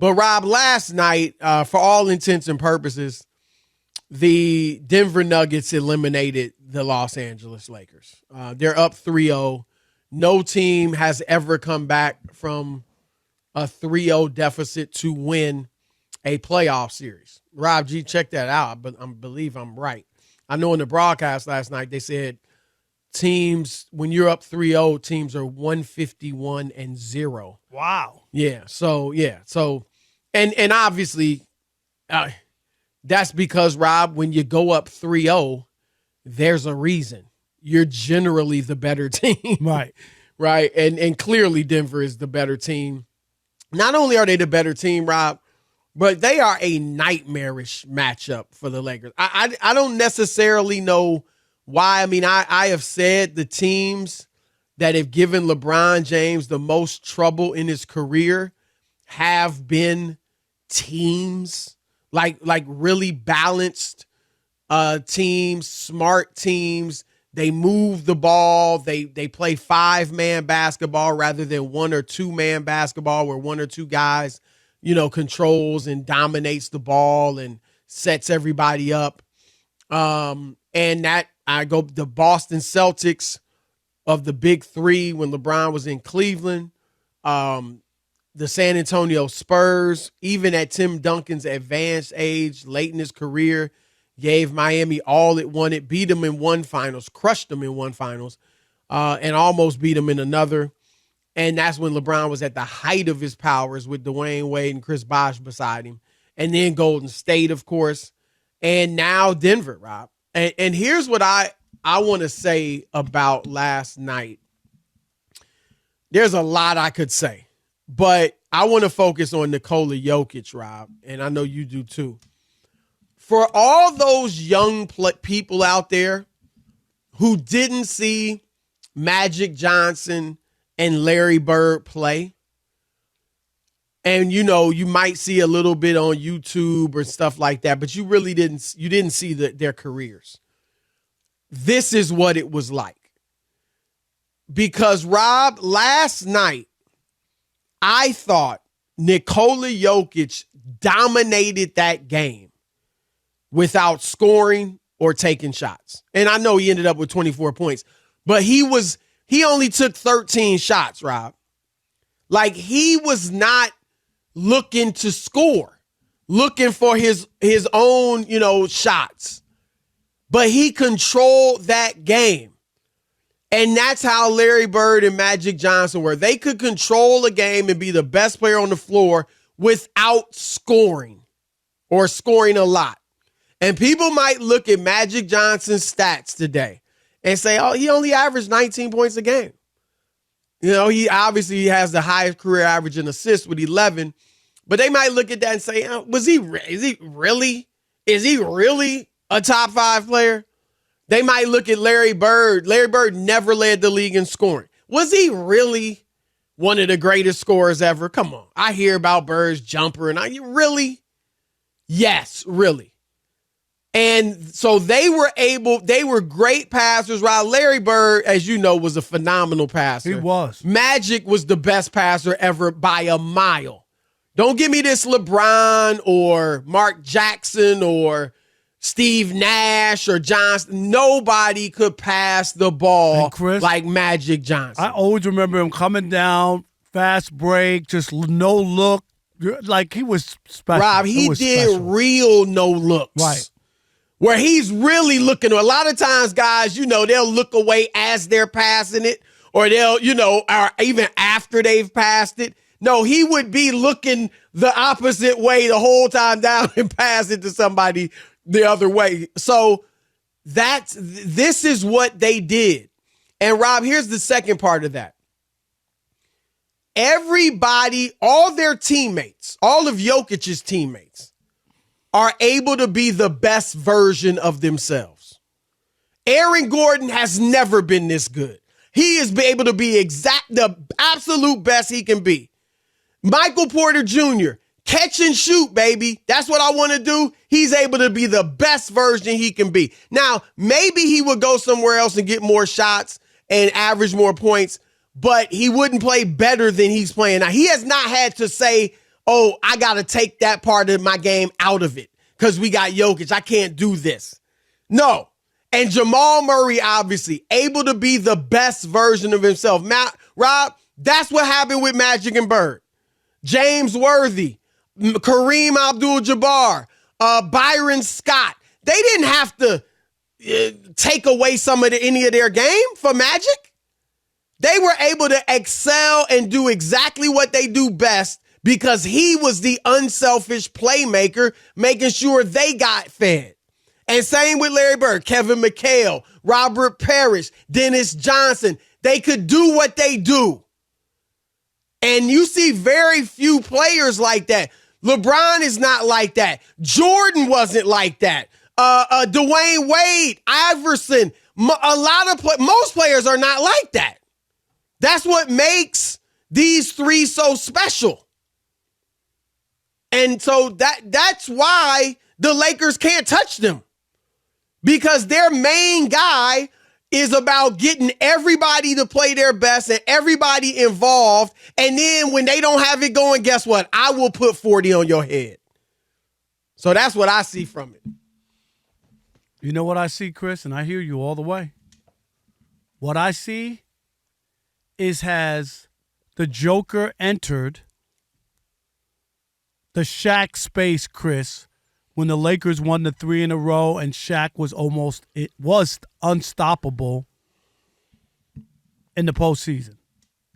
But Rob, last night, for all intents and purposes, the Denver Nuggets eliminated the Los Angeles Lakers. They're up 3-0. No team has ever come back from a 3-0 deficit to win a playoff series. Rob G, check that out, but I believe I'm right. I know in the broadcast last night they said teams, when you're up 3-0, teams are 151-0. Wow. Yeah. So and obviously that's because, Rob, when you go up 3-0, there's a reason. You're generally the better team. Right. Right. And clearly Denver is the better team. Not only are they the better team, Rob, but they are a nightmarish matchup for the Lakers. I don't necessarily know why. I mean, I have said the teams that have given LeBron James the most trouble in his career have been teams like really balanced teams, smart teams. They move the ball. They play 5-man basketball rather than 1 or 2-man basketball where 1 or 2 guys, controls and dominates the ball and sets everybody up. And that I go the Boston Celtics of the big three when LeBron was in Cleveland, the San Antonio Spurs, even at Tim Duncan's advanced age, late in his career, gave Miami all it wanted, beat them in one finals, crushed them in one finals, and almost beat them in another. And that's when LeBron was at the height of his powers with Dwayne Wade and Chris Bosh beside him. And then Golden State, of course, and now Denver, Rob. And here's what I want to say about last night. There's a lot I could say, but I want to focus on Nikola Jokic, Rob, and I know you do too. For all those young people out there who didn't see Magic Johnson and Larry Bird play, and you might see a little bit on YouTube or stuff like that, but you really didn't see their careers. This is what it was like. Because, Rob, last night, I thought Nikola Jokic dominated that game without scoring or taking shots. And I know he ended up with 24 points, but he only took 13 shots, Rob. Like, he was not looking to score, looking for his own, shots. But he controlled that game. And that's how Larry Bird and Magic Johnson were. They could control a game and be the best player on the floor without scoring or scoring a lot. And people might look at Magic Johnson's stats today and say, oh, he only averaged 19 points a game. He obviously has the highest career average in assists with 11. But they might look at that and say, oh, is he really a top 5 player? They might look at Larry Bird. Larry Bird never led the league in scoring. Was he really one of the greatest scorers ever? Come on. I hear about Bird's jumper and really? Yes, really. And so they were great passers. While Larry Bird, as you know, was a phenomenal passer. He was. Magic was the best passer ever by a mile. Don't give me this LeBron or Mark Jackson or Steve Nash or Johnson. Nobody could pass the ball like Magic Johnson. I always remember him coming down, fast break, just no look. Like he was special. Rob, he did real no looks. Right. Where he's really looking. A lot of times, guys, they'll look away as they're passing it, or they'll, or even after they've passed it. No, he would be looking the opposite way the whole time down and pass it to somebody the other way. So this is what they did. And Rob, here's the second part of that. Everybody, all their teammates, all of Jokic's teammates are able to be the best version of themselves. Aaron Gordon has never been this good. He is able to be the absolute best he can be. Michael Porter Jr., catch and shoot, baby. That's what I want to do. He's able to be the best version he can be. Now, maybe he would go somewhere else and get more shots and average more points, but he wouldn't play better than he's playing now. He has not had to say, oh, I got to take that part of my game out of it because we got Jokic. I can't do this. No. And Jamal Murray, obviously, able to be the best version of himself. Rob, that's what happened with Magic and Bird. James Worthy, Kareem Abdul-Jabbar, Byron Scott. They didn't have to take away any of their game for Magic. They were able to excel and do exactly what they do best because he was the unselfish playmaker, making sure they got fed. And same with Larry Bird, Kevin McHale, Robert Parrish, Dennis Johnson. They could do what they do. And you see very few players like that. LeBron is not like that. Jordan wasn't like that. Dwayne Wade, Iverson, most players are not like that. That's what makes these three so special. And so that's why the Lakers can't touch them. Because their main guy is about getting everybody to play their best and everybody involved. And then when they don't have it going, guess what? I will put 40 on your head. So that's what I see from it. You know what I see, Chris? And I hear you all the way. What I see is has the Joker entered the Shaq space, Chris, when the Lakers won the 3 in a row and Shaq was unstoppable in the postseason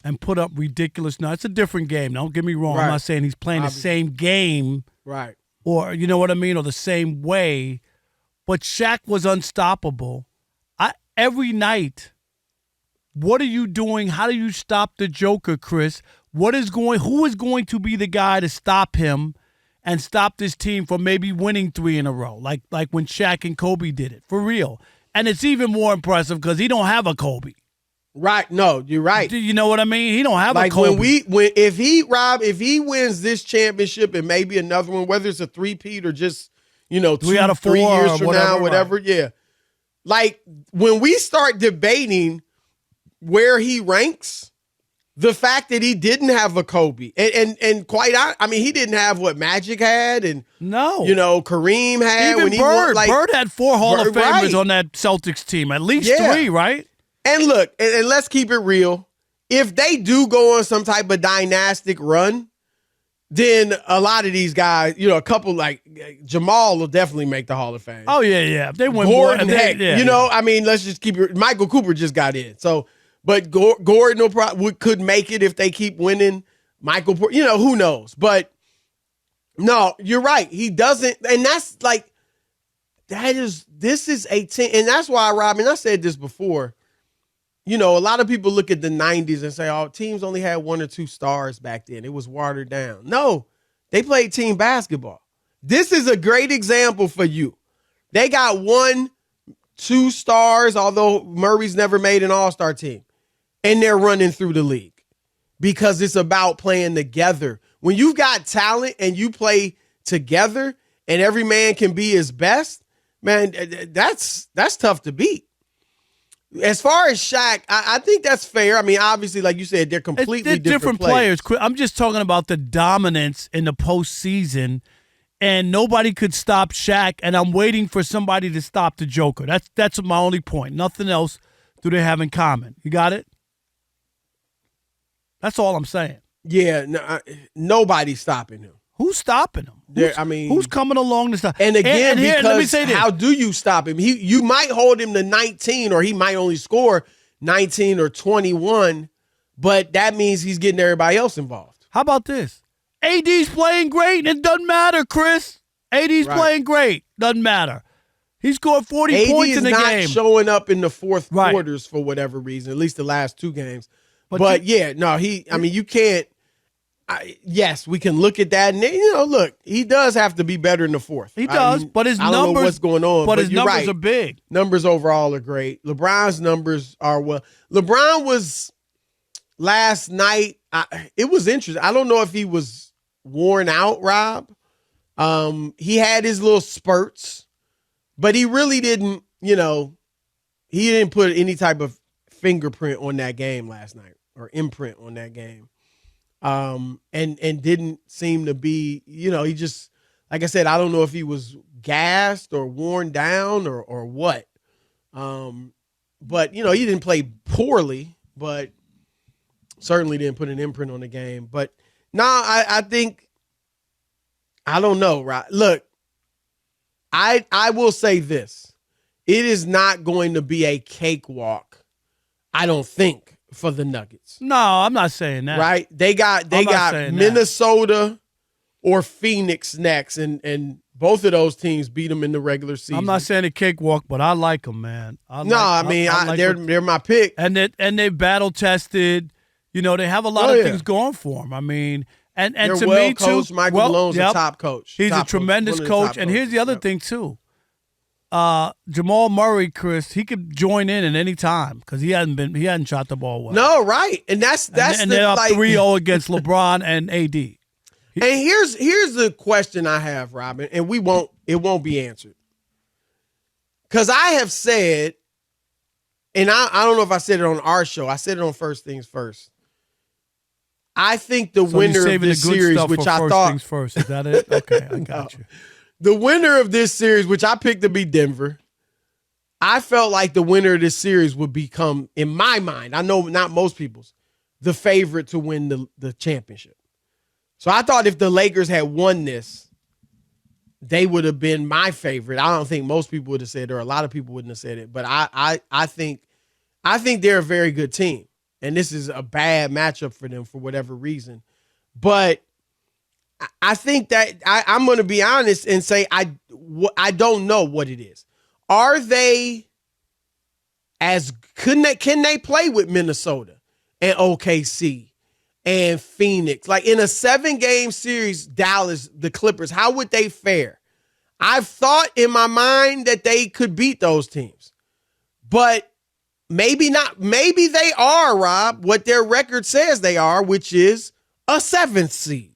and put up ridiculous. Now, it's a different game. Don't get me wrong. Right. I'm not saying he's playing the same game. Right. Or, you know what I mean, or the same way. But Shaq was unstoppable. Every night, what are you doing? How do you stop the Joker, Chris? Who is going to be the guy to stop him and stop this team from maybe winning 3 in a row, like when Shaq and Kobe did it, for real? And it's even more impressive because he don't have a Kobe. Right. No, you're right. You know what I mean? He don't have a Kobe. If he wins this championship and maybe another one, whether it's a three-peat or just, 3 out of 4 years from now, whatever. Right. Yeah. Like when we start debating where he ranks, the fact that he didn't have a Kobe and quite honest, I mean, he didn't have what Magic had and Kareem had. Even when he Bird. won, Bird had 4 Hall of Famers on that Celtics team, at least 3, right? And look, and let's keep it real. If they do go on some type of dynastic run, then a lot of these guys, a couple like Jamal will definitely make the Hall of Fame. Oh, yeah. If they win Gordon, more, I mean, let's just keep it. Michael Cooper just got in. So, but Gordon could make it if they keep winning. Michael, who knows? But no, you're right. He doesn't. And that's like, this is a team. And that's why, Robin, I said this before. A lot of people look at the 90s and say, oh, teams only had 1 or 2 stars back then. It was watered down. No, they played team basketball. This is a great example for you. They got 1, 2 stars, although Murray's never made an all-star team. And they're running through the league because it's about playing together. When you've got talent and you play together and every man can be his best, man, that's tough to beat. As far as Shaq, I think that's fair. I mean, obviously, like you said, they're completely different players. I'm just talking about the dominance in the postseason, and nobody could stop Shaq, and I'm waiting for somebody to stop the Joker. That's my only point. Nothing else do they have in common. You got it? That's all I'm saying. Yeah, nobody's stopping him. Who's stopping him? Who's coming along to stop? And again, because let me say this. How do you stop him? You might hold him to 19, or he might only score 19 or 21, but that means he's getting everybody else involved. How about this? AD's playing great, and it doesn't matter, Chris. AD's playing great. Doesn't matter. He scored 40 points in the game. AD is not showing up in the fourth quarters for whatever reason, at least the last 2 games. But you can't. Yes, we can look at that, and look, he does have to be better in the fourth. He does, but his numbers. I don't know what's going on, but his numbers are big. Numbers overall are great. LeBron's numbers are well. LeBron was last night. It was interesting. I don't know if he was worn out, Rob. He had his little spurts, but he really didn't. He didn't put any type of fingerprint on that game last night or imprint on that game. and didn't seem to be, he just, like I said, I don't know if he was gassed or worn down or what. But, he didn't play poorly, but certainly didn't put an imprint on the game. But I think, I don't know, right? Look, I will say this. It is not going to be a cakewalk, I don't think, for the Nuggets. No, I'm not saying that. Right? They got Minnesota or Phoenix next, and both of those teams beat them in the regular season. I'm not saying a cakewalk, but I like them, man. They're my pick. And they battle tested. They have a lot of things going for them. I mean, and they're to well me coached. too, Michael Malone's a top coach. He's top a tremendous coach. And here's the other thing too. Jamal Murray, Chris, he could join in at any time because he hadn't shot the ball well. No, right, and they're up 3-0 against LeBron and AD. And here's the question I have, Robin, and it won't be answered. Because I have said, and I don't know if I said it on our show, I said it on First Things First. I think the winner of this series, which I thought things first, is that it? Okay, I got you. The winner of this series, which I picked to be Denver, I felt like the winner of this series would become, in my mind, I know not most people's, the favorite to win the championship. So I thought if the Lakers had won this, they would have been my favorite. I don't think most people would have said it, or a lot of people wouldn't have said it. But I think they're a very good team, and this is a bad matchup for them for whatever reason. But I think that I'm going to be honest and say I don't know what it is. Are they can they play with Minnesota and OKC and Phoenix? Like in a 7-game series, Dallas, the Clippers, how would they fare? I've thought in my mind that they could beat those teams. But maybe not. Maybe they are, Rob, what their record says they are, which is a 7th seed.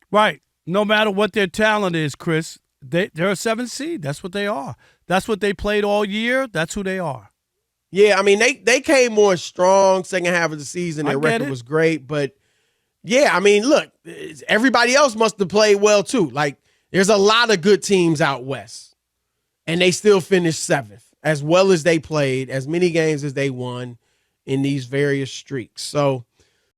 Right. No matter what their talent is, Chris, they're a 7th seed. That's what they are. That's what they played all year. That's who they are. Yeah, I mean, they came more strong second half of the season. Their record was great. But, yeah, I mean, look, everybody else must have played well, too. Like, there's a lot of good teams out west, and they still finished 7th, as well as they played, as many games as they won in these various streaks. So,